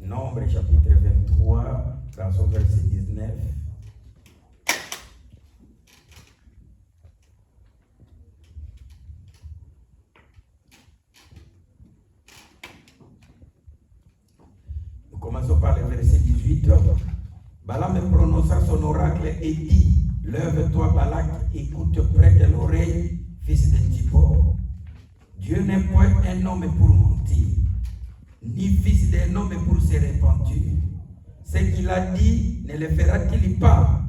Nombre chapitre 23, dans son verset 19. Nous commençons par le verset 18. Balaam prononça son oracle et dit: Lève-toi, Balak, écoute, prête l'oreille, fils de Zippor. Dieu n'est point un homme pour mentir, ni fils d'un homme pour se repentir. Ce qu'il a dit, ne le fera-t-il pas?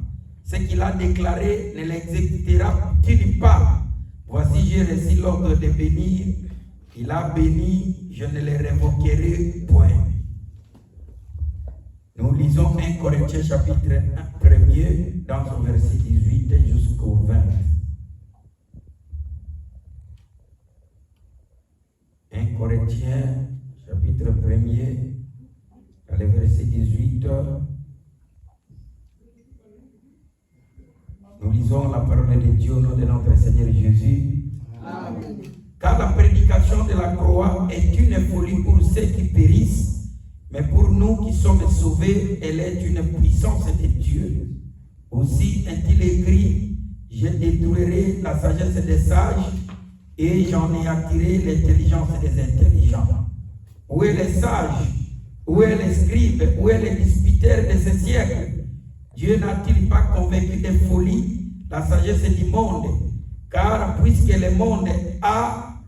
Ce qu'il a déclaré, ne l'exécutera-t-il pas? Voici, j'ai reçu l'ordre de bénir. Il a béni, je ne le révoquerai point. Nous lisons 1 Corinthiens chapitre 1er dans son verset 18 jusqu'au 20. 1 Corinthiens chapitre 1er, dans le verset 18. Nous lisons la parole de Dieu au nom de notre Seigneur Jésus. Amen. Car la prédication de la croix est une folie pour ceux qui périssent, mais pour nous qui sommes sauvés, elle est une puissance de Dieu. Aussi est-il écrit: je détruirai la sagesse des sages et j'en ai attiré l'intelligence des intelligents. Où est les sages? Où est les scribes? Où est les disputeurs de ce siècle? Dieu n'a-t-il pas convaincu de folie la sagesse du monde? Car puisque le monde a,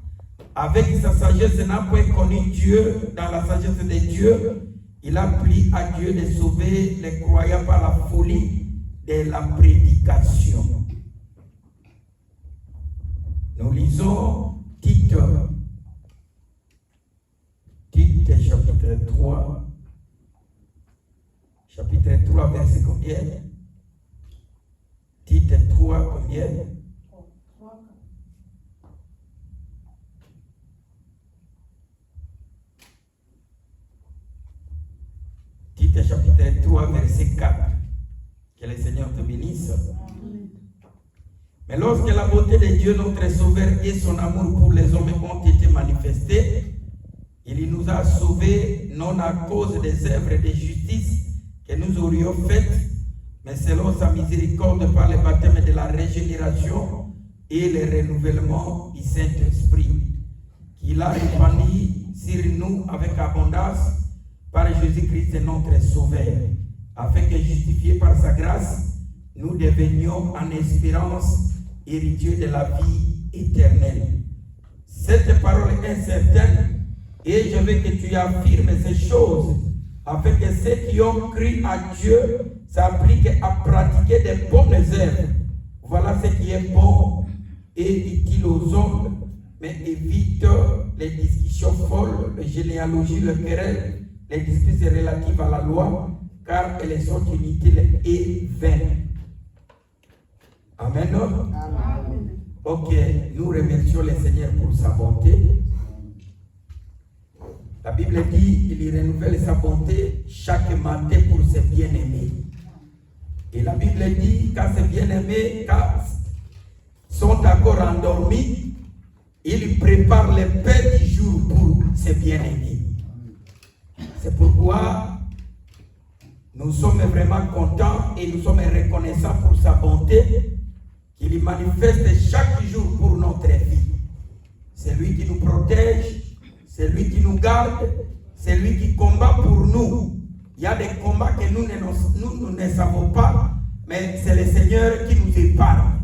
avec sa sagesse, n'a point connu Dieu, dans la sagesse de Dieu, il a plu à Dieu de sauver les croyants par la folie de la prédication. Nous lisons Tite chapitre 3. Chapitre 3, verset combien? Tite 3, combien? Tite chapitre 3, verset 4. Que le Seigneur te bénisse. Mais lorsque la bonté de Dieu, notre Sauveur, et son amour pour les hommes ont été manifestés, il nous a sauvés non à cause des œuvres de justice que nous aurions faites, mais selon sa miséricorde par le baptême de la régénération et le renouvellement du Saint-Esprit, qu'il a répandu sur nous avec abondance par Jésus-Christ notre Sauveur, afin que, justifiés par sa grâce, nous devenions en espérance héritiers de la vie éternelle. Cette parole est certaine, et je veux que tu affirmes ces choses, afin que ceux qui ont cru à Dieu s'appliquent à pratiquer des bonnes œuvres. Voilà ce qui est bon et utile aux hommes, mais évite les discussions folles, les généalogies, les querelles, les disputes relatives à la loi, car elles sont inutiles et vaines. Amen. Amen. Ok, nous remercions le Seigneur pour sa bonté. La Bible dit qu'il renouvelle sa bonté chaque matin pour ses bien-aimés. Et la Bible dit quand ses bien-aimés sont encore endormis, il prépare le pain du jour pour ses bien-aimés. C'est pourquoi nous sommes vraiment contents et nous sommes reconnaissants pour sa bonté qu'il manifeste chaque jour pour notre vie. C'est lui qui nous protège, c'est lui qui nous garde, c'est lui qui combat pour nous. Il y a des combats que nous ne savons pas, mais c'est le Seigneur qui nous épargne.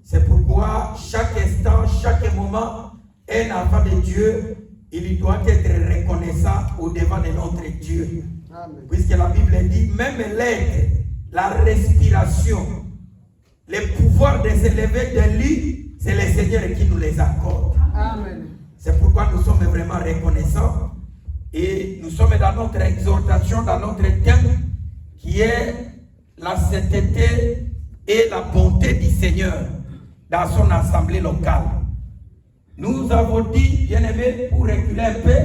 C'est pourquoi chaque instant, chaque moment, un enfant de Dieu, il doit être reconnaissant au-devant de notre Dieu. Amen. Puisque la Bible dit, même l'être, la respiration, le pouvoir de s'élever de lui, c'est le Seigneur qui nous les accorde. Amen. C'est pourquoi nous sommes vraiment reconnaissants et nous sommes dans notre exhortation, dans notre thème qui est la sainteté et la bonté du Seigneur dans son assemblée locale. Nous avons dit, bien-aimés, pour reculer un peu,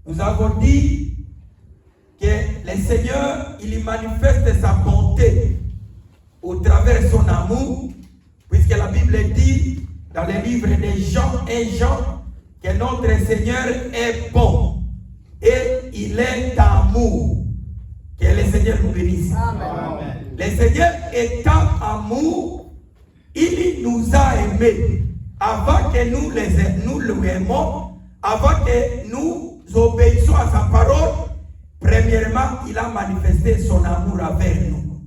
nous avons dit que le Seigneur, il manifeste sa bonté au travers de son amour, puisque la Bible dit dans le livre de Jean et Jean que notre Seigneur est bon et il est amour. Que le Seigneur nous bénisse. Amen. Le Seigneur étant amour, il nous a aimés. Avant que nous l'aimons, avant que nous obéissions à sa parole, premièrement, il a manifesté son amour envers nous.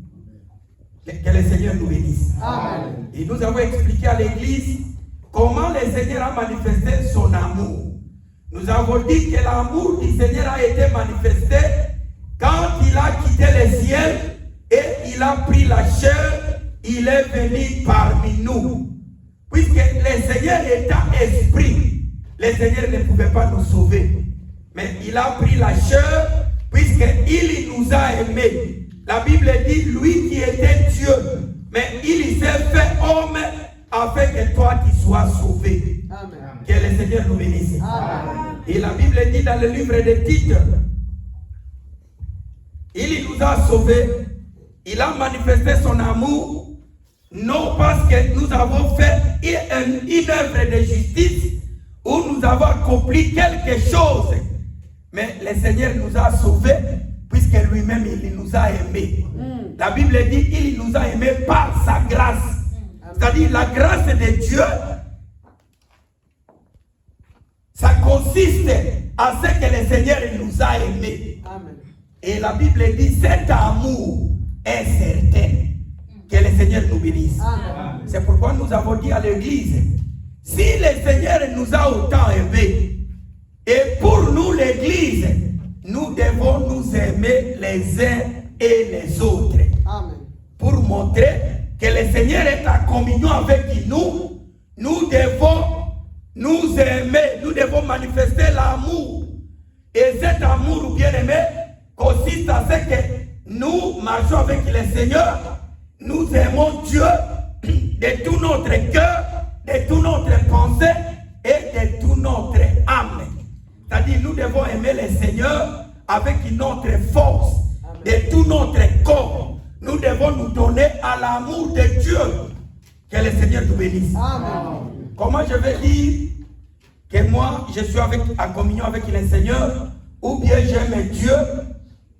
Que le Seigneur nous bénisse. Amen. Et nous avons expliqué à l'église comment le Seigneur a manifesté son amour. Nous avons dit que l'amour du Seigneur a été manifesté quand il a quitté le ciel et il a pris la chair, il est venu parmi nous. Puisque le Seigneur étant esprit, le Seigneur ne pouvait pas nous sauver. Mais il a pris la chair puisqu'il nous a aimés. La Bible dit, lui qui était Dieu, mais il s'est fait homme afin que toi tu sois sauvé. Amen. Que le Seigneur nous bénisse. Amen. Et la Bible dit dans le livre de Tite, il nous a sauvés, il a manifesté son amour, non parce que nous avons fait une œuvre de justice où nous avons accompli quelque chose, mais le Seigneur nous a sauvés puisque lui-même il nous a aimés. La Bible dit il nous a aimés par sa grâce. C'est-à-dire la grâce de Dieu, ça consiste à ce que le Seigneur nous a aimés. Amen. Et la Bible dit cet amour est certain. Que le Seigneur nous bénisse. Amen. C'est pourquoi nous avons dit à l'église, si le Seigneur nous a autant aimés, et pour nous l'église, nous devons nous aimer les uns et les autres. Amen. Pour montrer que le Seigneur est en communion avec nous, nous devons nous aimer, nous devons manifester l'amour. Et cet amour, bien aimé, consiste à ce que nous marchons avec le Seigneur, nous aimons Dieu de tout notre cœur, de toute notre pensée et de toute notre âme. C'est-à-dire nous devons aimer le Seigneur avec notre force, de tout notre corps. Nous devons nous donner à l'amour de Dieu. Que le Seigneur nous bénisse. Amen. Comment je vais dire que moi je suis en communion avec le Seigneur, ou bien j'aime Dieu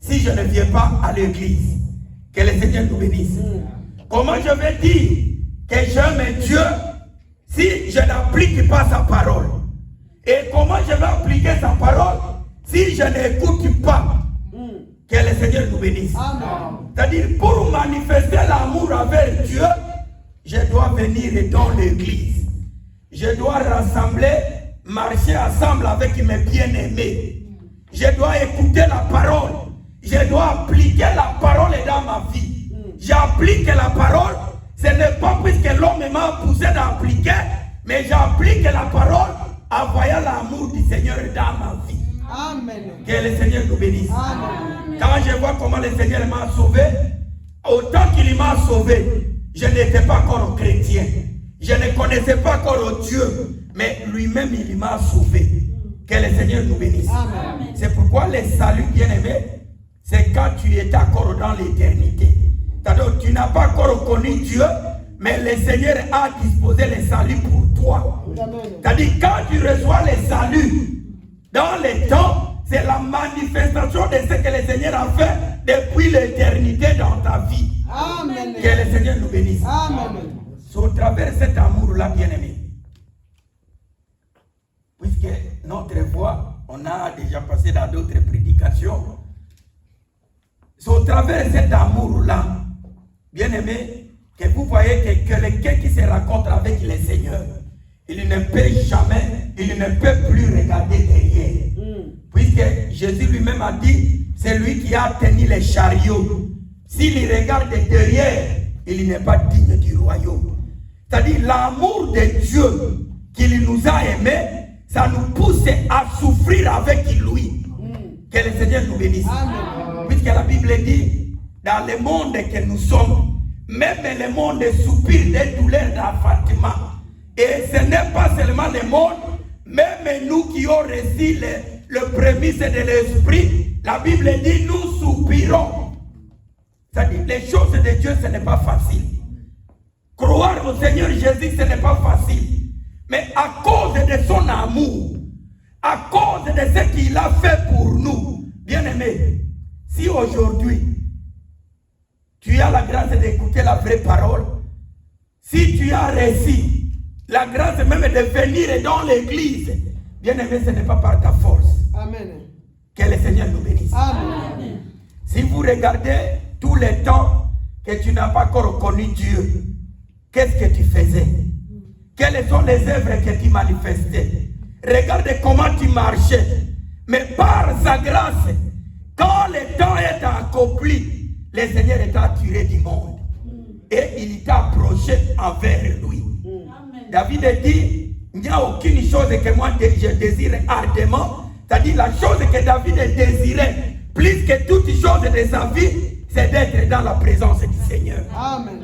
si je ne viens pas à l'église? Que le Seigneur nous bénisse. Comment je vais dire que j'aime Dieu si je n'applique pas sa parole? Et comment je vais appliquer sa parole si je n'écoute pas? Que le Seigneur nous bénisse. Amen. C'est-à-dire, pour manifester l'amour envers Dieu, je dois venir dans l'église. Je dois rassembler, marcher ensemble avec mes bien-aimés. Je dois écouter la parole. Je dois appliquer la parole dans ma vie. J'applique la parole. Ce n'est pas puisque l'homme m'a poussé d'appliquer, mais j'applique la parole en voyant l'amour du Seigneur dans ma vie. Amen. Que le Seigneur nous bénisse. Amen. Quand je vois comment le Seigneur m'a sauvé, autant qu'il m'a sauvé, je n'étais pas encore chrétien. Je ne connaissais pas encore Dieu, mais lui-même il m'a sauvé. Que le Seigneur nous bénisse. Amen. C'est pourquoi le salut, bien-aimé, c'est quand tu étais encore dans l'éternité. C'est-à-dire tu n'as pas encore connu Dieu, mais le Seigneur a disposé le salut pour toi. C'est-à-dire quand tu reçois le salut dans le temps, c'est la manifestation de ce que le Seigneur a fait depuis l'éternité dans ta vie. Amen. Que le Seigneur nous bénisse. Amen. C'est au travers de cet amour-là, bien-aimé. Puisque notre voix, on a déjà passé dans d'autres prédications. C'est au travers de cet amour-là, bien-aimé, que vous voyez que quelqu'un qui se rencontre avec le Seigneur, il ne peut jamais, il ne peut plus regarder derrière. Puisque Jésus lui-même a dit, c'est lui qui a tenu les chariots. S'il regarde derrière, il n'est pas digne du royaume. C'est-à-dire l'amour de Dieu qu'il nous a aimés, ça nous pousse à souffrir avec lui. Que le Seigneur nous bénisse. Amen. Puisque la Bible dit, dans le monde que nous sommes, même le monde soupire des douleurs d'enfantement. Et ce n'est pas seulement le monde, même nous qui avons reçu le prémisse de l'esprit, la Bible dit, nous soupirons. C'est-à-dire, les choses de Dieu, ce n'est pas facile. Croire au Seigneur Jésus, ce n'est pas facile. Mais à cause de son amour, à cause de ce qu'il a fait pour nous, aujourd'hui, tu as la grâce d'écouter la vraie parole, si tu as réussi la grâce même de venir dans l'église, bien aimé, ce n'est pas par ta force. Amen. Que le Seigneur nous bénisse. Amen. Si vous regardez tout le temps que tu n'as pas encore connu Dieu, qu'est-ce que tu faisais? Quelles sont les œuvres que tu manifestais? Regarde comment tu marchais. Mais par sa grâce, quand le temps est accompli, le Seigneur est attiré du monde. Et il t'a approché envers lui. David a dit, il n'y a aucune chose que moi je désire ardemment. C'est-à-dire la chose que David désirait, plus que toute chose de sa vie, c'est d'être dans la présence du Seigneur. Amen.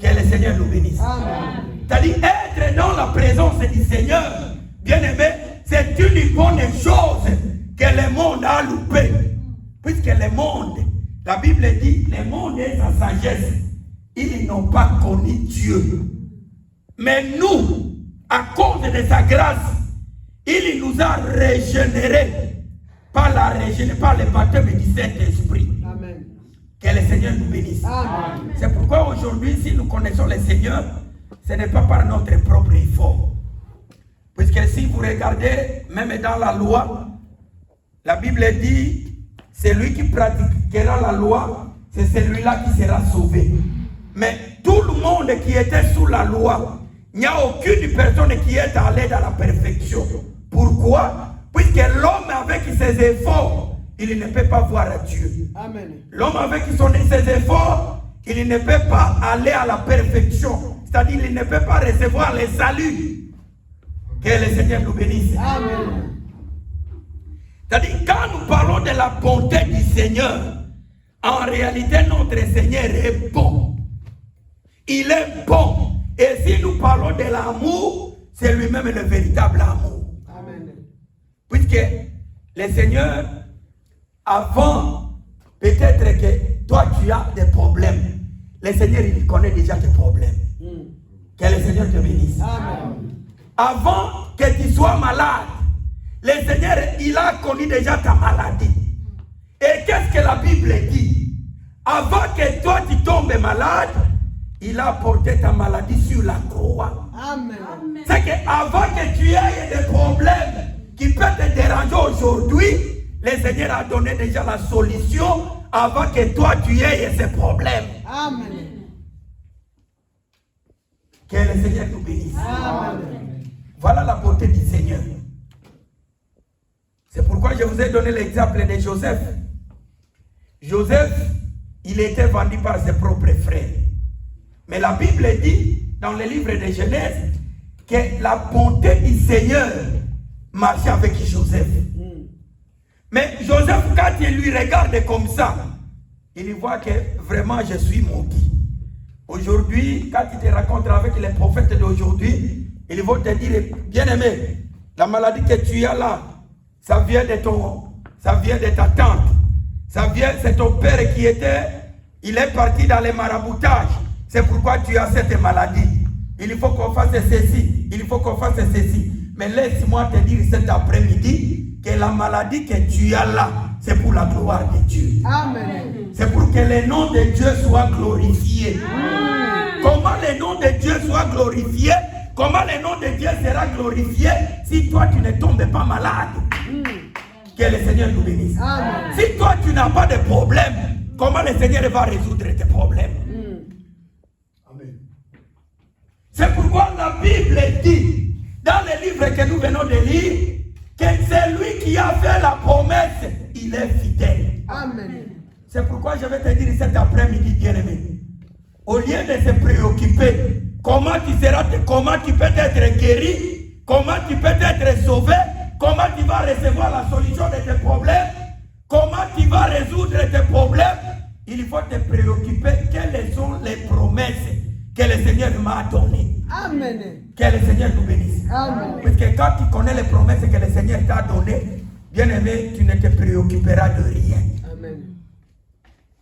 Que le Seigneur nous bénisse. Amen. C'est-à-dire être dans la présence du Seigneur, bien aimé, c'est une bonne chose que le monde a loupé. Puisque le monde, la Bible dit, le monde est sa sagesse. Ils n'ont pas connu Dieu. Mais nous, à cause de sa grâce, il nous a régénérés par le baptême du Saint-Esprit. Amen. Que le Seigneur nous bénisse. Amen. C'est pourquoi aujourd'hui, si nous connaissons le Seigneur, ce n'est pas par notre propre effort. Puisque si vous regardez, même dans la loi, la Bible dit, celui qui pratiquera la loi, c'est celui-là qui sera sauvé. Mais tout le monde qui était sous la loi, il n'y a aucune personne qui est allée dans la perfection. Pourquoi? Puisque l'homme avec ses efforts, il ne peut pas voir Dieu. Amen. L'homme avec ses efforts, il ne peut pas aller à la perfection. C'est-à-dire il ne peut pas recevoir le salut. Que le Seigneur nous bénisse. Amen. C'est-à-dire quand nous parlons de la bonté du Seigneur, en réalité notre Seigneur est bon. Il est bon. Et si nous parlons de l'amour, c'est lui-même le véritable amour. Amen. Puisque le Seigneur, avant, peut-être que toi tu as des problèmes. Le Seigneur, il connaît déjà tes problèmes. Que le Seigneur te bénisse. Amen. Avant que tu sois malade, le Seigneur, il a connu déjà ta maladie. Et qu'est-ce que la Bible dit? Avant que toi tu tombes malade, il a porté ta maladie sur la croix. Amen. C'est qu'avant que tu aies des problèmes qui peuvent te déranger aujourd'hui, le Seigneur a donné déjà la solution avant que toi tu aies ces problèmes. Amen. Que le Seigneur nous bénisse. Amen. Voilà la beauté du Seigneur. C'est pourquoi je vous ai donné l'exemple de Joseph. Joseph, il était vendu par ses propres frères. Mais la Bible dit, dans le livre de Genèse, que la bonté du Seigneur marchait avec Joseph. Mais Joseph, quand il lui regarde comme ça, il voit que vraiment je suis maudit. Aujourd'hui, quand il te raconte avec les prophètes d'aujourd'hui, ils vont te dire, bien aimé, la maladie que tu as là, ça vient de ta tante. C'est ton père il est parti dans les maraboutages. C'est pourquoi tu as cette maladie. Il faut qu'on fasse ceci, il faut qu'on fasse ceci. Mais laisse-moi te dire cet après-midi que la maladie que tu as là, c'est pour la gloire de Dieu. Amen. C'est pour que le nom de Dieu soit glorifié. Comment le nom de Dieu soit glorifié? Comment le nom de Dieu sera glorifié si toi tu ne tombes pas malade? Que le Seigneur nous bénisse. Amen. Si toi tu n'as pas de problème, comment le Seigneur va résoudre tes problèmes? Amen. C'est pourquoi la Bible dit, dans le livre que nous venons de lire, que c'est lui qui a fait la promesse, il est fidèle. Amen. C'est pourquoi je vais te dire cet après-midi, bien-aimé, au lieu de se préoccuper, comment tu peux être guéri, comment tu peux être sauvé, comment tu vas recevoir la solution de tes problèmes, comment tu vas résoudre tes problèmes, il faut te préoccuper quelles sont les promesses que le Seigneur m'a données. Amen. Que le Seigneur nous bénisse. Amen. Parce que quand tu connais les promesses que le Seigneur t'a données, bien aimé, tu ne te préoccuperas de rien. Amen.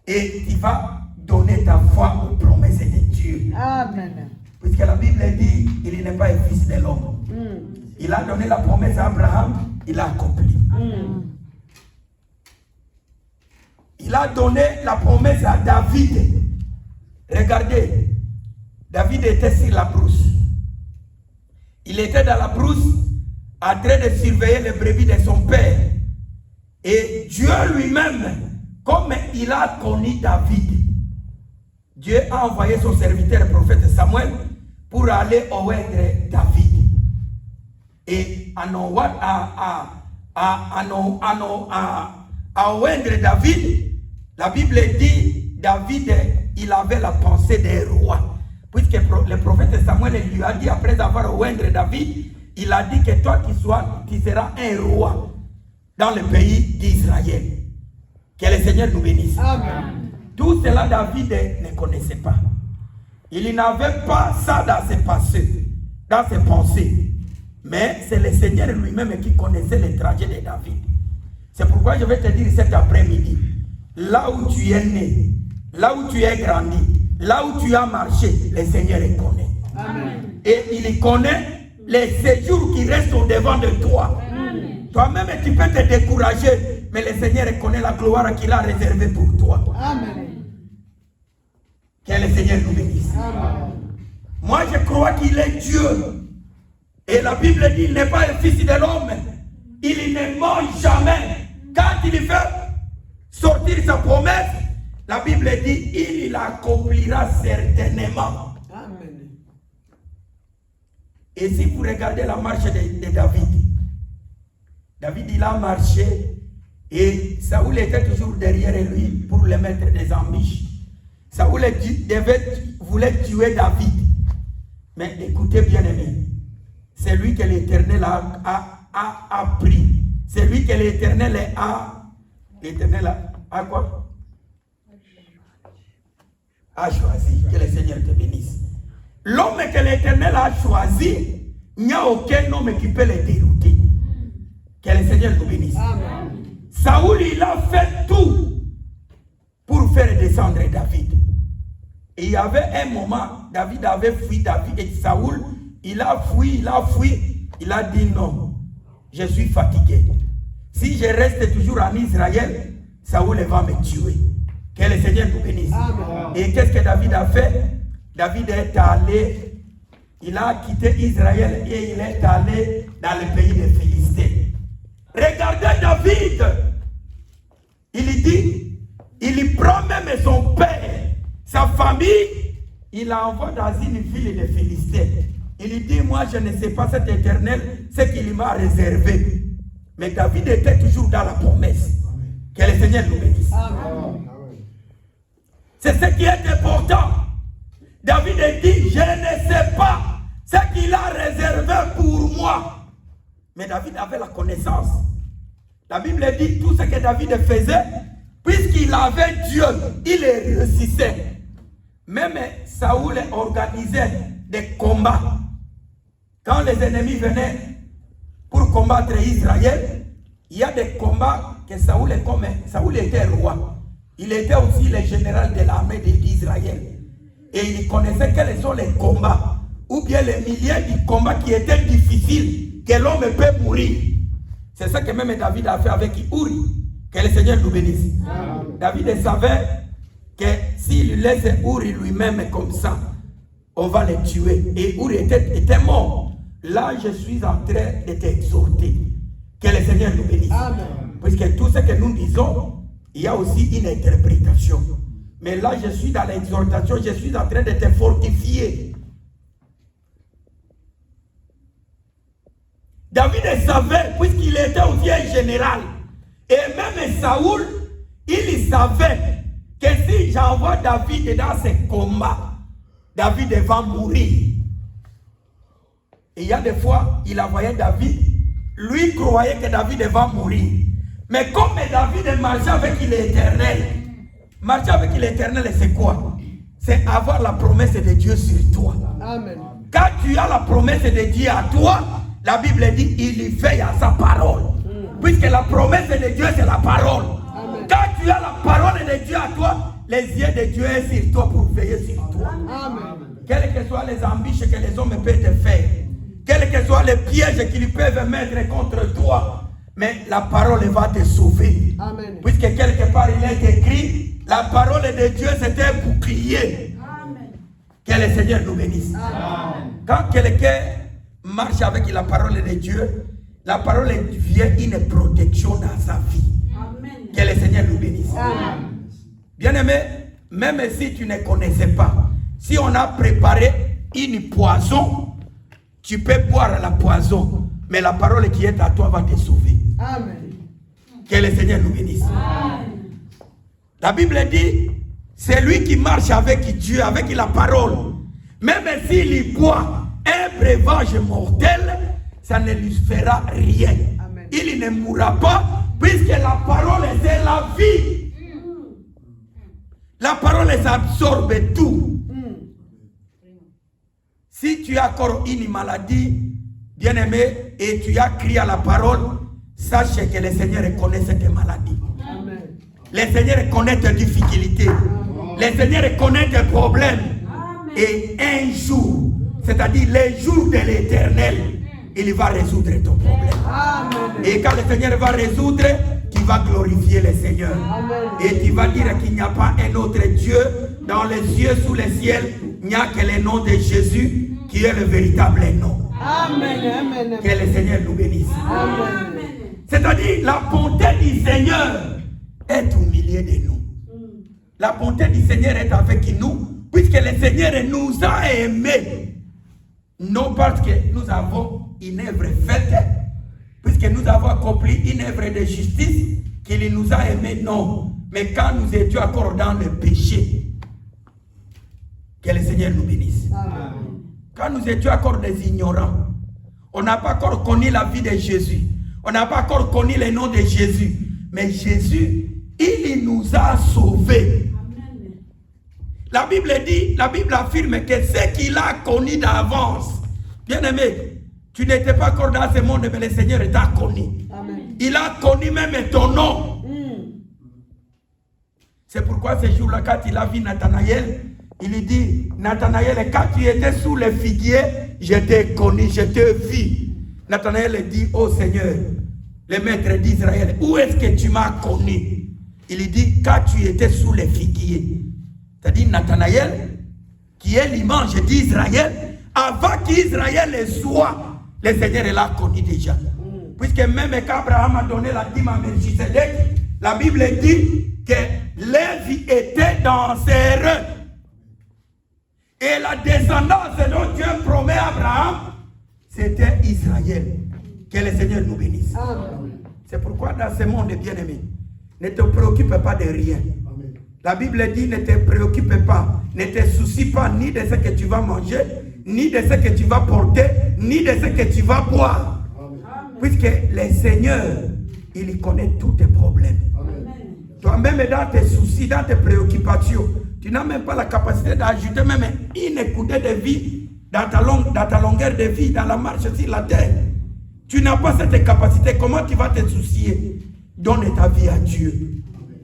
Et tu vas donner ta foi aux promesses de Dieu. Amen. Puisque la Bible dit, il n'est pas un fils de l'homme. Il a donné la promesse à Abraham, il a accompli. il a donné la promesse à David. Regardez, David était sur la brousse. Il était dans la brousse en train de surveiller les brebis de son père. Et Dieu lui-même, comme il a connu David, Dieu a envoyé son serviteur, le prophète Samuel, pour aller oindre David. Et à oindre David, la Bible dit, David, il avait la pensée des rois. Puisque le prophète Samuel lui a dit, après avoir oindre David, il a dit que toi tu seras un roi dans le pays d'Israël. Que le Seigneur nous bénisse. Amen. Tout cela, David ne connaissait pas. Il n'avait pas ça dans ses pensées, dans ses pensées. Mais c'est le Seigneur lui-même qui connaissait les trajets de David. C'est pourquoi je vais te dire cet après-midi, là où tu es né, là où tu es grandi, là où tu as marché, le Seigneur le connaît. Amen. Et il connaît les séjours qui restent au-devant de toi. Toi-même, tu peux te décourager, mais le Seigneur connaît la gloire qu'il a réservée pour toi. Amen. Que le Seigneur nous bénisse. Amen. Moi, je crois qu'il est Dieu. Et la Bible dit, il n'est pas un fils de l'homme. Il ne mange jamais. Quand il fait sortir sa promesse, la Bible dit, il l'accomplira certainement. Amen. Et si vous regardez la marche de David, David, il a marché et Saoul était toujours derrière lui pour le mettre des embûches. Saoul voulait tuer David. Mais écoutez bien aimé, c'est lui que l'Éternel a pris. C'est lui que l'Éternel a quoi? A choisi. Que le Seigneur te bénisse. L'homme que l'Éternel a choisi, il n'y a aucun homme qui peut le dérouter. Que le Seigneur nous bénisse. Amen. Saoul, il a fait tout pour faire descendre David. Et il y avait un moment, David avait fui David et Saoul, il a fui, il a dit non, je suis fatigué. Si je reste toujours en Israël, Saoul va me tuer. Que le Seigneur nous bénisse. Amen. Et qu'est-ce que David a fait? David est allé, il a quitté Israël et il est allé dans le pays des Philistins. Regardez David, il dit, il prend même son père, sa famille, il l'envoie dans une ville des Philistins. Il dit, moi je ne sais pas cet Éternel, ce qu'il m'a réservé. Mais David était toujours dans la promesse. Que le Seigneur nous bénisse. Amen. C'est ce qui est important. David dit, je ne sais pas ce qu'il a réservé pour moi. Mais David avait la connaissance. La Bible dit tout ce que David faisait, puisqu'il avait Dieu, il réussissait. Même Saoul organisait des combats. Quand les ennemis venaient pour combattre Israël, il y a des combats que Saoul était roi. Il était aussi le général de l'armée d'Israël. Et il connaissait quels sont les combats, ou bien les milliers de combats qui étaient difficiles, que l'homme peut mourir. C'est ça que même David a fait avec Uri. Que le Seigneur nous bénisse. Amen. David savait que s'il laisse Uri lui-même comme ça, on va le tuer. Et Uri était mort. Là, je suis en train de t'exhorter. Que le Seigneur nous bénisse. Amen. Puisque tout ce que nous disons, il y a aussi une interprétation. Mais là, je suis dans l'exhortation, je suis en train de te fortifier. David savait, puisqu'il était aussi un général, et même Saoul, il savait que si j'envoie David dans ces combats, David va mourir. Et il y a des fois, il envoyait David, lui croyait que David va mourir. Mais comme David marchait avec l'Éternel, marcher avec l'Éternel, c'est quoi? C'est avoir la promesse de Dieu sur toi. Amen. Quand tu as la promesse de Dieu à toi, la Bible dit il veille à sa parole. Puisque la promesse de Dieu, c'est la parole. Amen. Quand tu as la parole de Dieu à toi, les yeux de Dieu sont sur toi pour veiller sur toi. Amen. Quelles que soient les ambitions que les hommes peuvent te faire, quels que soient les pièges qu'ils peuvent mettre contre toi, mais la parole va te sauver. Amen. Puisque quelque part il est écrit, La parole de Dieu, c'était un bouclier. Amen. Que le Seigneur nous bénisse. Amen. Quand quelqu'un marche avec la parole de Dieu, la parole devient une protection dans sa vie. Amen. Que le Seigneur nous bénisse. Amen. Bien-aimé, même si tu ne connaissais pas, si on a préparé une poison, tu peux boire la poison, mais la parole qui est à toi va te sauver. Amen. Que le Seigneur nous bénisse. Amen. La Bible dit, c'est lui qui marche avec Dieu, avec la parole. Même s'il y boit un breuvage mortel, ça ne lui fera rien. Amen. Il ne mourra pas, puisque la parole c'est la vie. La parole absorbe tout. Si tu as encore une maladie, bien-aimé, et tu as crié à la parole, sache que le Seigneur connaît cette maladie. Amen. Le Seigneur connaît tes difficultés. Le Seigneur connaît tes problèmes. Amen. Et un jour, c'est-à-dire les jours de l'éternel, il va résoudre ton problème. Amen. Et quand le Seigneur va résoudre, tu vas glorifier le Seigneur. Amen. Et tu vas dire qu'il n'y a pas un autre Dieu dans les cieux, sous le ciel. Il n'y a que le nom de Jésus qui est le véritable nom. Amen. Amen. Que le Seigneur nous bénisse. Amen. C'est-à-dire la bonté du Seigneur est au milieu de nous. La bonté du Seigneur est avec nous, puisque le Seigneur nous a aimés. Non parce que nous avons une œuvre faite, puisque nous avons accompli une œuvre de justice, qu'il nous a aimés, non. Mais quand nous étions encore dans le péché, que le Seigneur nous bénisse. Amen. Quand nous étions encore des ignorants, on n'a pas encore connu la vie de Jésus. On n'a pas encore connu le nom de Jésus. Mais Jésus, il nous a sauvés. Amen. La Bible dit, la Bible affirme que ce qu'il a connu d'avance, bien aimé, tu n'étais pas encore dans ce monde, mais le Seigneur t'a connu. Amen. Il a connu même ton nom. C'est pourquoi ce jour-là, quand il a vu Nathanaël, il lui dit, Nathanaël, quand tu étais sous le figuier, je t'ai connu, je t'ai vu. Nathanaël dit, oh Seigneur, le maître d'Israël, où est-ce que tu m'as connu? Il lui dit, quand tu étais sous le figuier. C'est-à-dire Nathanaël, qui est l'image d'Israël, avant qu'Israël soit, le Seigneur l'a connu déjà. Puisque même quand Abraham a donné la dîme à Melchisedec, la Bible dit que Lévi était dans ses reins. Et la descendance dont Dieu promet à Abraham, c'était Israël. Que le Seigneur nous bénisse. Amen. C'est pourquoi dans ce monde bien-aimé, ne te préoccupe pas de rien. Amen. La Bible dit, ne te préoccupe pas, ne te soucie pas ni de ce que tu vas manger, ni de ce que tu vas porter, ni de ce que tu vas boire. Amen. Puisque le Seigneur, il connaît tous tes problèmes. Amen. Toi-même, dans tes soucis, dans tes préoccupations, tu n'as même pas la capacité d'ajouter même une coudée de vie dans ta longueur de vie, dans la marche sur la terre. Tu n'as pas cette capacité. Comment tu vas te soucier? Donne ta vie à Dieu.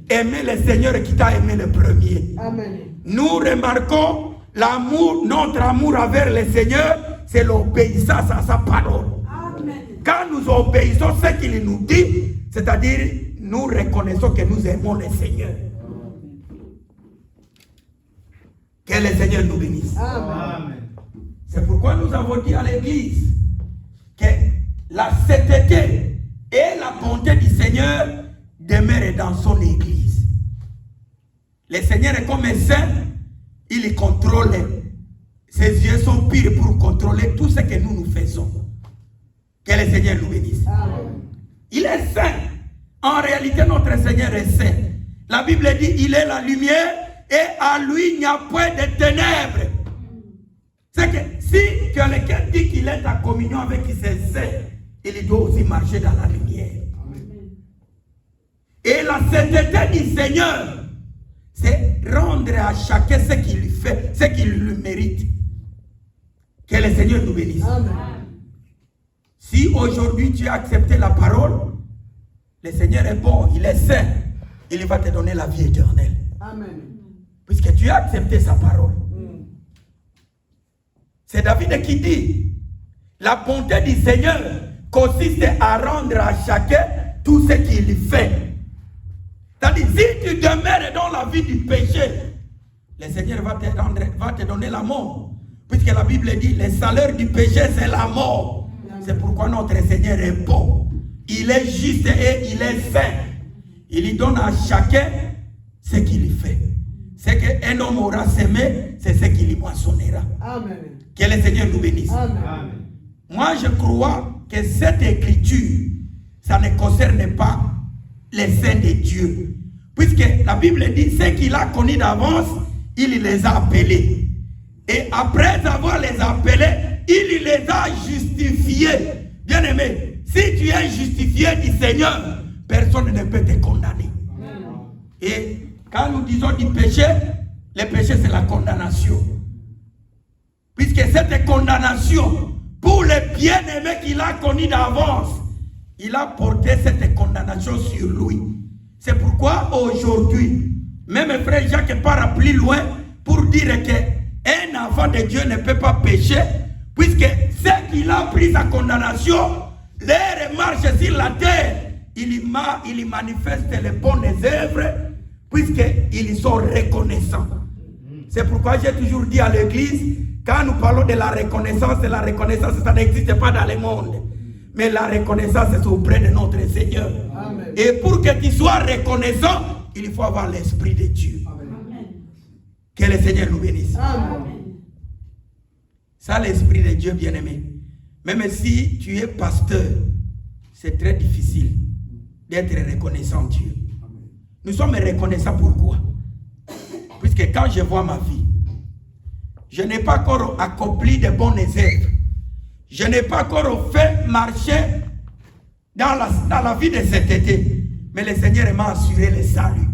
Aimez le Seigneur qui t'a aimé le premier. Amen. Nous remarquons l'amour, notre amour envers le Seigneur, c'est l'obéissance à sa parole. Amen. Quand nous obéissons ce qu'il nous dit, c'est-à-dire nous reconnaissons que nous aimons le Seigneur. Que le Seigneur nous bénisse. Amen. C'est pourquoi nous avons dit à l'église que la sainteté et la bonté du Seigneur demeurent dans son église. Le Seigneur est comme un saint, il contrôle. Ses yeux sont purs pour contrôler tout ce que nous faisons. Que le Seigneur nous bénisse. Amen. Il est saint. En réalité, notre Seigneur est saint. La Bible dit, il est la lumière et à lui, il n'y a point de ténèbres. C'est que si quelqu'un dit qu'il est en communion avec ses saints, il doit aussi marcher dans la lumière. Et la sainteté du Seigneur, c'est rendre à chacun ce qu'il lui fait, ce qu'il lui mérite. Que le Seigneur nous bénisse. Amen. Si aujourd'hui tu as accepté la parole, le Seigneur est bon, il est saint, il va te donner la vie éternelle. Amen. Puisque tu as accepté sa parole. C'est David qui dit, la bonté du Seigneur consiste à rendre à chacun tout ce qu'il fait. dit, si tu demeures dans la vie du péché, le Seigneur va te donner la mort. Puisque la Bible dit, le salaire du péché, c'est la mort. C'est pourquoi notre Seigneur est bon. Il est juste et il est saint. Il lui donne à chacun ce qu'il fait. Ce qu'un homme aura semé, c'est ce qu'il lui moissonnera. Amen. Que le Seigneur nous bénisse. Amen. Moi, je crois que cette écriture, ça ne concerne pas les saints de Dieu. Puisque la Bible dit, ceux qu'il a connus d'avance, il les a appelés. Et après avoir les appelés, il les a justifiés. Bien aimé, si tu es justifié du Seigneur, personne ne peut te condamner. Et quand nous disons du péché, le péché c'est la condamnation. Puisque cette condamnation, pour les bien-aimés qu'il a connus d'avance, il a porté cette condamnation sur lui. C'est pourquoi aujourd'hui, même frère Jacques part plus loin pour dire qu'un enfant de Dieu ne peut pas pécher, puisque ce qu'il a pris sa condamnation, l'air marche sur la terre, il manifeste les bonnes œuvres, puisqu'ils sont reconnaissants. C'est pourquoi j'ai toujours dit à l'église, quand nous parlons de la reconnaissance, ça n'existe pas dans le monde. Mais la reconnaissance est auprès de notre Seigneur. Amen. Et pour que tu sois reconnaissant, il faut avoir l'Esprit de Dieu. Amen. Que le Seigneur nous bénisse. Amen. Ça, l'Esprit de Dieu, bien-aimé. Même si tu es pasteur, c'est très difficile d'être reconnaissant Dieu. Nous sommes reconnaissants pourquoi? Puisque quand je vois ma vie, je n'ai pas encore accompli de bonnes œuvres. Je n'ai pas encore fait marcher dans la vie de cet été. Mais le Seigneur m'a assuré le salut.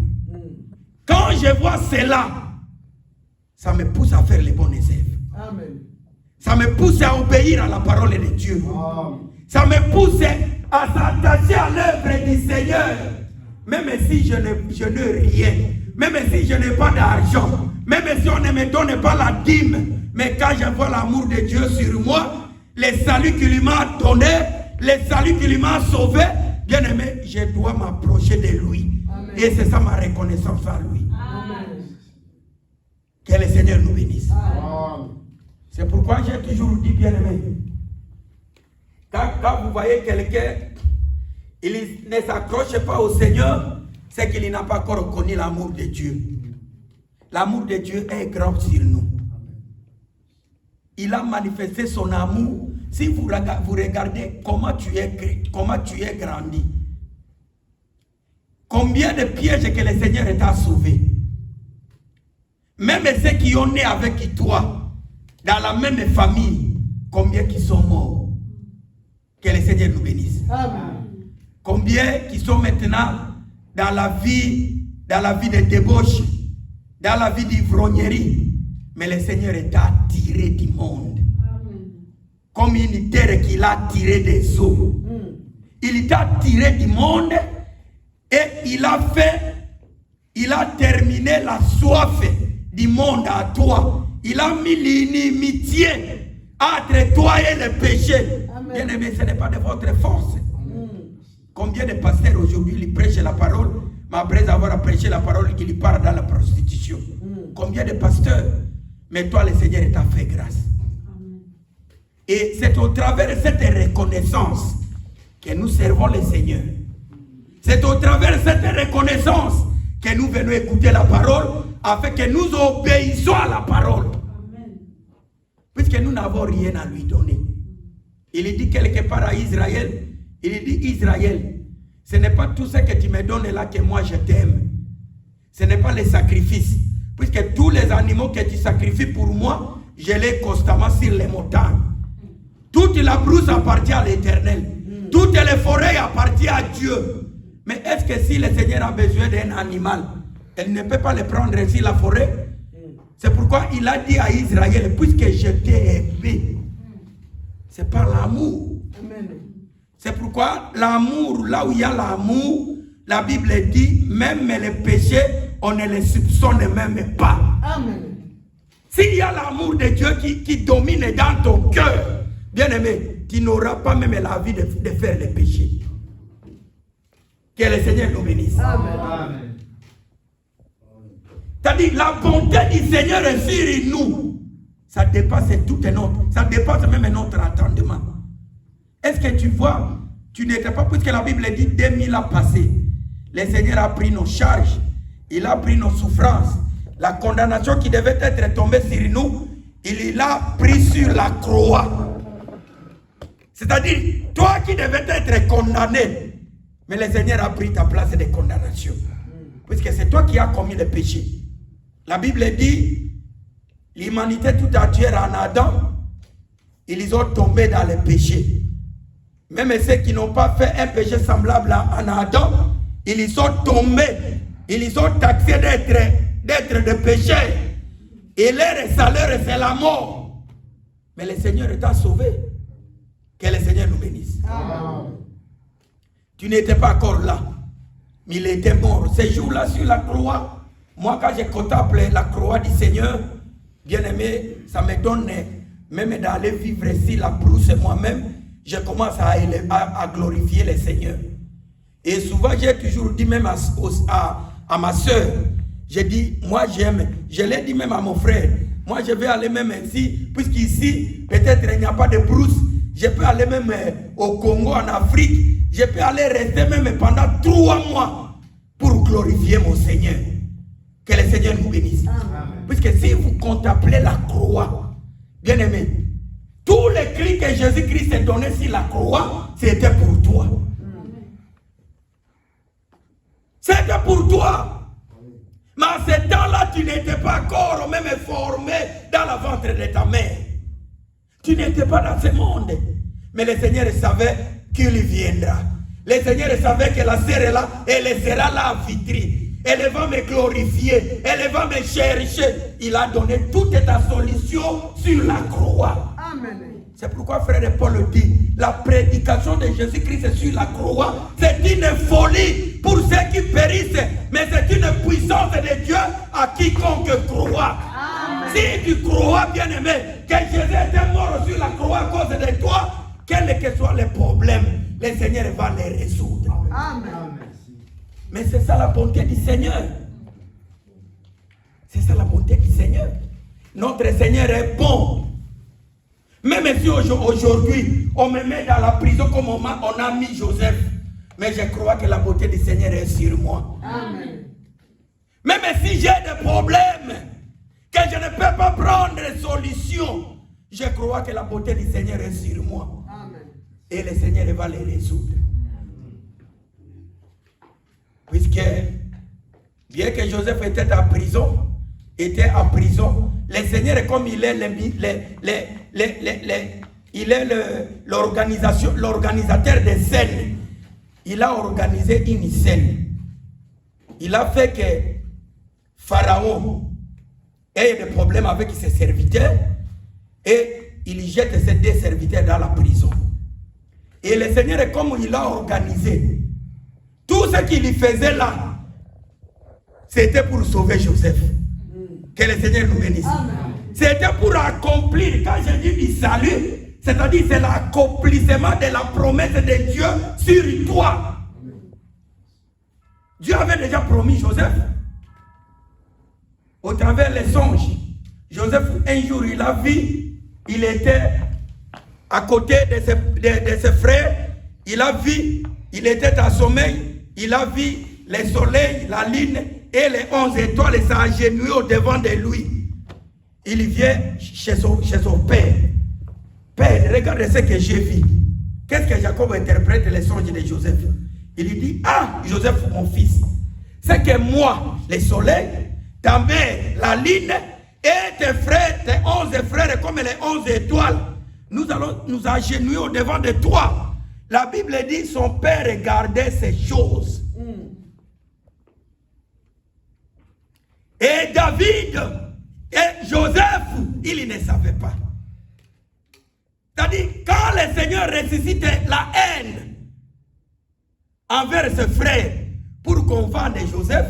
Quand je vois cela, ça me pousse à faire les bonnes œuvres. Amen. Ça me pousse à obéir à la parole de Dieu. Amen. Ça me pousse à s'attacher à l'œuvre du Seigneur. Même si je n'ai rien. Même si je n'ai pas d'argent. Même si on ne me donne pas la dîme. Mais quand je vois l'amour de Dieu sur moi, le salut qu'il m'a donné, le salut qu'il m'a sauvé, bien aimé, je dois m'approcher de lui. Amen. Et c'est ça ma reconnaissance à lui. Amen. Que le Seigneur nous bénisse. Amen. C'est pourquoi j'ai toujours dit, bien aimé, quand vous voyez quelqu'un, il ne s'accroche pas au Seigneur, c'est qu'il n'a pas encore connu l'amour de Dieu. L'amour de Dieu est grand sur nous. Il a manifesté son amour. Si vous regardez comment tu es grandi, combien de pièges que le Seigneur t'a sauvé. Même ceux qui ont né avec toi, dans la même famille, combien qui sont morts. Que le Seigneur nous bénisse. Amen. Combien qui sont maintenant dans la vie de débauche, dans la vie d'ivrognerie. Mais le Seigneur t'a tiré du monde. Amen. Comme une terre qu'il a tiré des eaux. Il t'a tiré du monde et il a terminé la soif du monde à toi. Il a mis l'inimitié entre toi et le péché. Bien aimé, ce n'est pas de votre force. Combien de pasteurs aujourd'hui ils prêchent la parole, mais après avoir prêché la parole, ils partent dans la prostitution. Combien de pasteurs? Mais toi, le Seigneur t'a fait grâce. Amen. Et c'est au travers de cette reconnaissance que nous servons le Seigneur. C'est au travers de cette reconnaissance que nous venons écouter la parole, afin que nous obéissons à la parole. Amen. Puisque nous n'avons rien à lui donner. Il dit quelque part à Israël, il dit, Israël, ce n'est pas tout ce que tu me donnes là que moi je t'aime. Ce n'est pas les sacrifices. Puisque tous les animaux que tu sacrifies pour moi, je les constamment sur les montagnes. Toute la brousse appartient à l'Éternel. Toutes les forêts appartiennent à Dieu. Mais est-ce que si le Seigneur a besoin d'un animal, elle ne peut pas le prendre sur la forêt? C'est pourquoi il a dit à Israël, puisque je t'ai aimé. C'est par l'amour. C'est pourquoi l'amour, là où il y a l'amour, la Bible dit, même les péchés, on ne les soupçonne même pas. Amen. S'il y a l'amour de Dieu qui domine dans ton cœur, bien aimé, tu n'auras pas même l'envie de faire les péchés. Que le Seigneur nous bénisse. Amen. Amen. C'est-à-dire, la bonté du Seigneur est sur nous. Ça dépasse ça dépasse même notre entendement. Est-ce que tu vois, tu n'étais pas, puisque la Bible dit 2000 ans passés, le Seigneur a pris nos charges, il a pris nos souffrances. La condamnation qui devait être tombée sur nous, il l'a pris sur la croix. C'est-à-dire, toi qui devais être condamné, mais le Seigneur a pris ta place de condamnation. Puisque c'est toi qui as commis le péché. La Bible dit, l'humanité tout entière en Adam, ils ont tombé dans le péché. Même ceux qui n'ont pas fait un péché semblable en Adam, ils sont tombés, ils sont taxés d'être de péché. Et leur salaire, c'est la mort. Mais le Seigneur t'a sauvé. Que le Seigneur nous bénisse. Amen. Tu n'étais pas encore là, mais il était mort. Ce jour-là sur la croix, moi quand je contemple la croix du Seigneur, bien aimé, ça me donne, même d'aller vivre ici la brousse moi-même, je commence à glorifier le Seigneur. Et souvent j'ai toujours dit même à ma soeur, j'ai dit, moi j'aime, je l'ai dit même à mon frère, moi je vais aller même ici, puisqu'ici, peut-être il n'y a pas de brousse, je peux aller même au Congo, en Afrique, je peux aller rester même pendant 3 mois pour glorifier mon Seigneur. Que le Seigneur nous bénisse. Amen. Puisque si vous contemplez la croix, bien aimé, tous les cris que Jésus-Christ a donnés sur la croix, c'était pour toi. C'était pour toi. Mais à ce temps-là, tu n'étais pas encore même formé dans le ventre de ta mère. Tu n'étais pas dans ce monde. Mais le Seigneur savait qu'il viendra. Le Seigneur savait que la sœur est là, elle sera là en vitrine. Elle va me glorifier, elle va me chercher. Il a donné toute ta solution sur la croix. Amen. C'est pourquoi frère Paul dit, la prédication de Jésus-Christ sur la croix, c'est une folie pour ceux qui périssent, mais c'est une puissance de Dieu à quiconque croit. Amen. Si tu crois, bien aimé, que Jésus était mort sur la croix à cause de toi, quels que soient les problèmes, le Seigneur va les résoudre. Amen. Mais c'est ça la bonté du Seigneur. C'est ça la bonté du Seigneur. Notre Seigneur est bon. Même si aujourd'hui, on me met dans la prison comme on a mis Joseph. Mais je crois que la bonté du Seigneur est sur moi. Amen. Même si j'ai des problèmes, que je ne peux pas prendre solution, je crois que la bonté du Seigneur est sur moi. Amen. Et le Seigneur va les résoudre. Puisque, bien que Joseph était en prison, le Seigneur, comme il est l'organisateur des scènes, il a organisé une scène. Il a fait que Pharaon ait des problèmes avec ses serviteurs et il jette ses 2 serviteurs dans la prison. Et le Seigneur, comme il a organisé, tout ce qu'il faisait là, c'était pour sauver Joseph. Que le Seigneur nous bénisse. C'était pour accomplir, quand je dis du salut, c'est-à-dire c'est l'accomplissement de la promesse de Dieu sur toi. Dieu avait déjà promis Joseph. Au travers les songes, Joseph, un jour, il a vu, il était à côté de ses frères, il a vu, il était en sommeil, il a vu le soleil, la lune et les 11 étoiles s'agenouiller au devant de lui. Il vient chez son père. Père, regarde ce que j'ai vu. Qu'est-ce que Jacob interprète les songes de Joseph? Il lui dit, ah, Joseph, mon fils, c'est que moi, le soleil, ta mère, la lune, et tes frères, tes 11 frères, comme les 11 étoiles, nous allons nous agenouiller au devant de toi. La Bible dit, son père regardait ces choses. Et David et Joseph, il ne savait pas. C'est-à-dire, quand le Seigneur ressuscite la haine envers ses frères pour convaincre Joseph,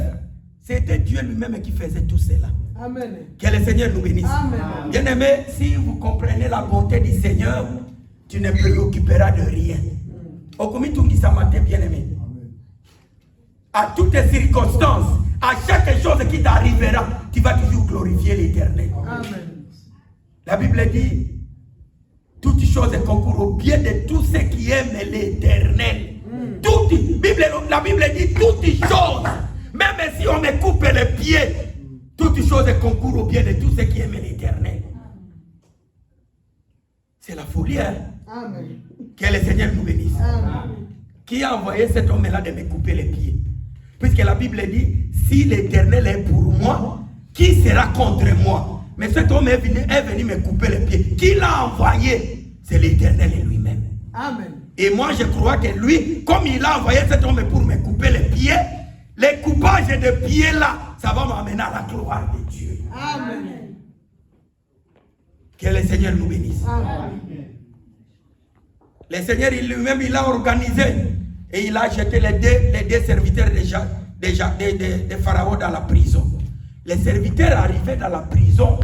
c'était Dieu lui-même qui faisait tout cela. Amen. Que le Seigneur nous bénisse. Amen. Bien aimé, si vous comprenez la bonté du Seigneur, tu ne préoccuperas de rien. Bien aimé. À toutes les circonstances, à chaque chose qui t'arrivera, tu vas toujours glorifier l'Éternel. Amen. La Bible dit, toutes choses concourent au bien de tous ceux qui aiment l'Éternel. La Bible dit toutes choses. Même si on me coupe les pieds, toutes choses concourent au bien de tous ceux qui aiment l'Éternel. C'est la folie, hein? Amen. Que le Seigneur nous bénisse. Amen. Qui a envoyé cet homme-là de me couper les pieds? Puisque la Bible dit, si l'Éternel est pour moi, qui sera contre moi? Mais cet homme est venu me couper les pieds. Qui l'a envoyé? C'est l'Éternel lui-même. Amen. Et moi je crois que lui, comme il a envoyé cet homme pour me couper les pieds, les coupages de pieds là, ça va m'amener à la gloire de Dieu. Amen. Que le Seigneur nous bénisse. Amen. Le Seigneur lui-même, il a organisé et il a jeté les deux serviteurs de Pharaon dans la prison. Les serviteurs arrivés dans la prison,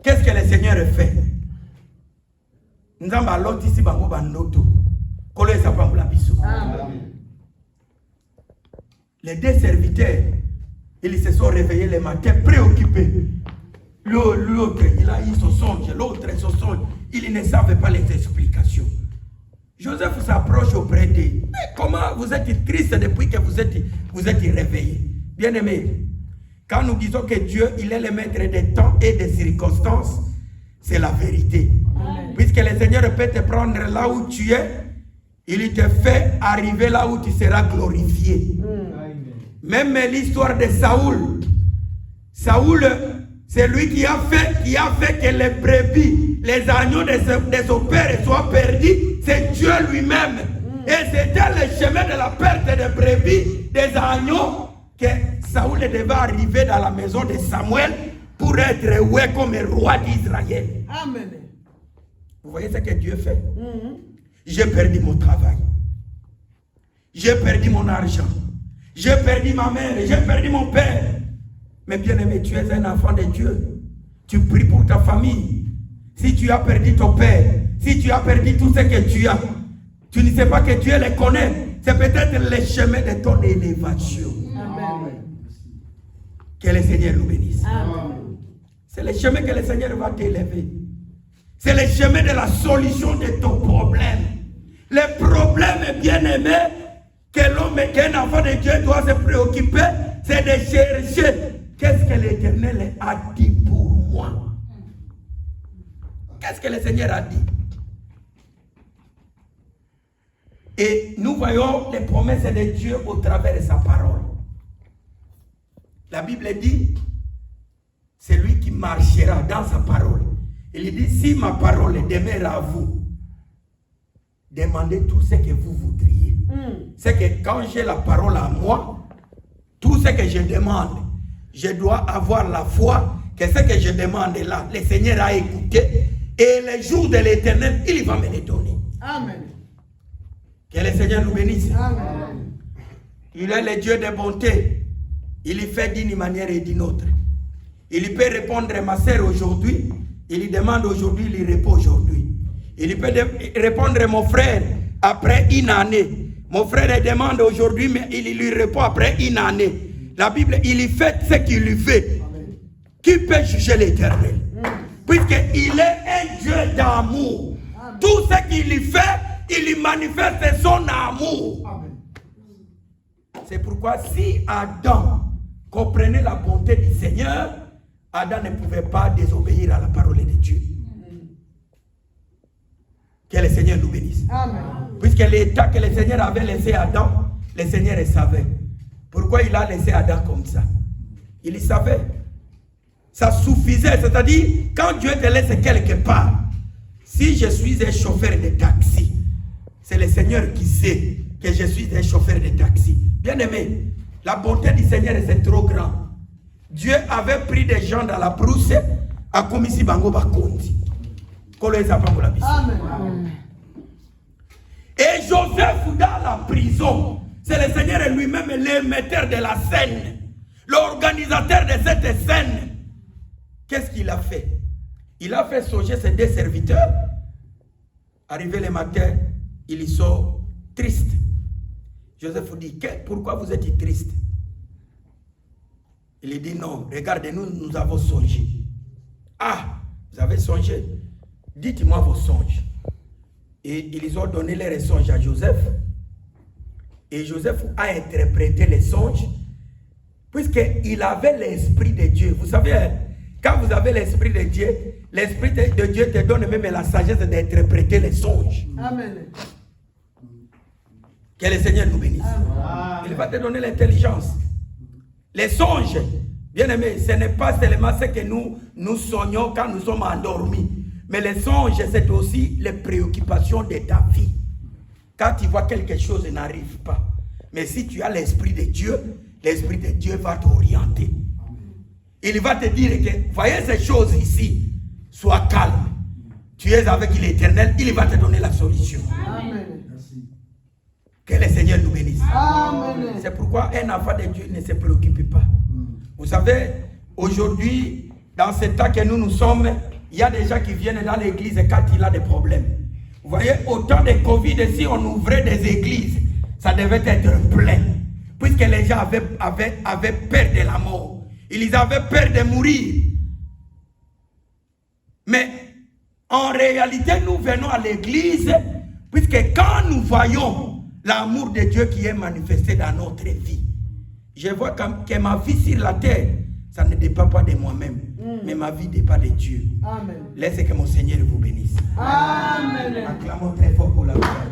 qu'est-ce que le Seigneur a fait? Les deux serviteurs, ils se sont réveillés le matin préoccupés. L'autre, il a eu son songe, l'autre son songe. Ils ne savaient pas les explications. Joseph s'approche auprès d'eux. Mais comment vous êtes triste depuis que vous êtes réveillés? Bien aimé, quand nous disons que Dieu, il est le maître des temps et des circonstances, c'est la vérité. Amen. Puisque le Seigneur peut te prendre là où tu es, il te fait arriver là où tu seras glorifié. Amen. Même l'histoire de Saoul. Saoul, c'est lui qui a fait que les brebis, les agneaux de son père soient perdus. C'est Dieu lui-même. Et c'était le chemin de la perte des brebis, des agneaux, que Saoul devait arriver dans la maison de Samuel pour être oué comme roi d'Israël. Amen. Vous voyez ce que Dieu fait? J'ai perdu mon travail. J'ai perdu mon argent. J'ai perdu ma mère. J'ai perdu mon père. Mais bien aimé, tu es un enfant de Dieu. Tu pries pour ta famille. Si tu as perdu ton père, si tu as perdu tout ce que tu as, tu ne sais pas que Dieu les connaît. C'est peut-être le chemin de ton élévation. Amen. Que le Seigneur nous bénisse. Amen. C'est le chemin que le Seigneur va t'élever. C'est le chemin de la solution de ton problème. Le problème, bien aimé, que l'homme, qu'un enfant de Dieu doit se préoccuper, c'est de chercher qu'est-ce que l'Éternel a dit pour moi. Qu'est-ce que le Seigneur a dit? Et nous voyons les promesses de Dieu au travers de sa parole. La Bible dit, c'est lui qui marchera dans sa parole. Il dit, si ma parole demeure à vous, demandez tout ce que vous voudriez. C'est que quand j'ai la parole à moi, tout ce que je demande, je dois avoir la foi que ce que je demande là, le Seigneur a écouté. Et le jour de l'Éternel, il va me les donner. Amen. Que le Seigneur nous bénisse. Amen. Il est le Dieu de bonté. Il y fait d'une manière et d'une autre. Il peut répondre à ma sœur aujourd'hui. Il lui demande aujourd'hui, il répond aujourd'hui. Il peut répondre à mon frère après une année. Mon frère demande aujourd'hui, mais il lui répond après une année. La Bible, il y fait ce qu'il lui fait. Amen. Qui peut juger l'Éternel? Puisqu'il est un Dieu d'amour. Amen. Tout ce qu'il lui fait, il lui manifeste son amour. Amen. C'est pourquoi si Adam comprenait la bonté du Seigneur, Adam ne pouvait pas désobéir à la parole de Dieu. Que le Seigneur nous bénisse. Amen. Puisque l'état que le Seigneur avait laissé Adam, le Seigneur le savait. Pourquoi il a laissé Adam comme ça? Il le savait. Ça suffisait. C'est-à-dire, quand Dieu te laisse quelque part, si je suis un chauffeur de taxi, c'est le Seigneur qui sait que je suis un chauffeur de taxi. Bien aimé, la bonté du Seigneur c'est trop grand. Dieu avait pris des gens dans la brousse à Komisi Bango Bakondi. Amen. Et Joseph dans la prison, c'est le Seigneur lui-même l'émetteur de la scène, l'organisateur de cette scène. Qu'est-ce qu'il a fait? Il a fait songer ses deux serviteurs. Arrivé le matin, ils sont tristes. Joseph dit, pourquoi vous êtes tristes? Il dit non, regardez, nous avons songé. Ah, vous avez songé? Dites-moi vos songes. Et ils ont donné les songes à Joseph. Et Joseph a interprété les songes, puisqu'il avait l'esprit de Dieu. Vous savez, quand vous avez l'esprit de Dieu te donne même la sagesse d'interpréter les songes. Amen. Que le Seigneur nous bénisse. Amen. Il va te donner l'intelligence. Les songes, bien aimé, ce n'est pas seulement ce que nous sognons quand nous sommes endormis. Mais les songes, c'est aussi les préoccupations de ta vie. Quand tu vois quelque chose n'arrive pas. Mais si tu as l'Esprit de Dieu va t'orienter. Il va te dire que, voyez ces choses ici, sois calme. Tu es avec l'Éternel, il va te donner la solution. Amen. Que le Seigneur nous bénisse. Amen. C'est pourquoi un enfant de Dieu ne se préoccupe pas. Vous savez, aujourd'hui, dans ce temps que nous sommes, il y a des gens qui viennent dans l'église quand il a des problèmes. Vous voyez, au temps de Covid, si on ouvrait des églises, ça devait être plein. Puisque les gens avaient peur de la mort. Ils avaient peur de mourir. Mais en réalité, nous venons à l'église, puisque quand nous voyons l'amour de Dieu qui est manifesté dans notre vie, je vois que ma vie sur la terre, ça ne dépend pas de moi-même, mais ma vie dépend de Dieu. Amen. Laissez que mon Seigneur vous bénisse. Amen. Acclamons très fort pour la gloire.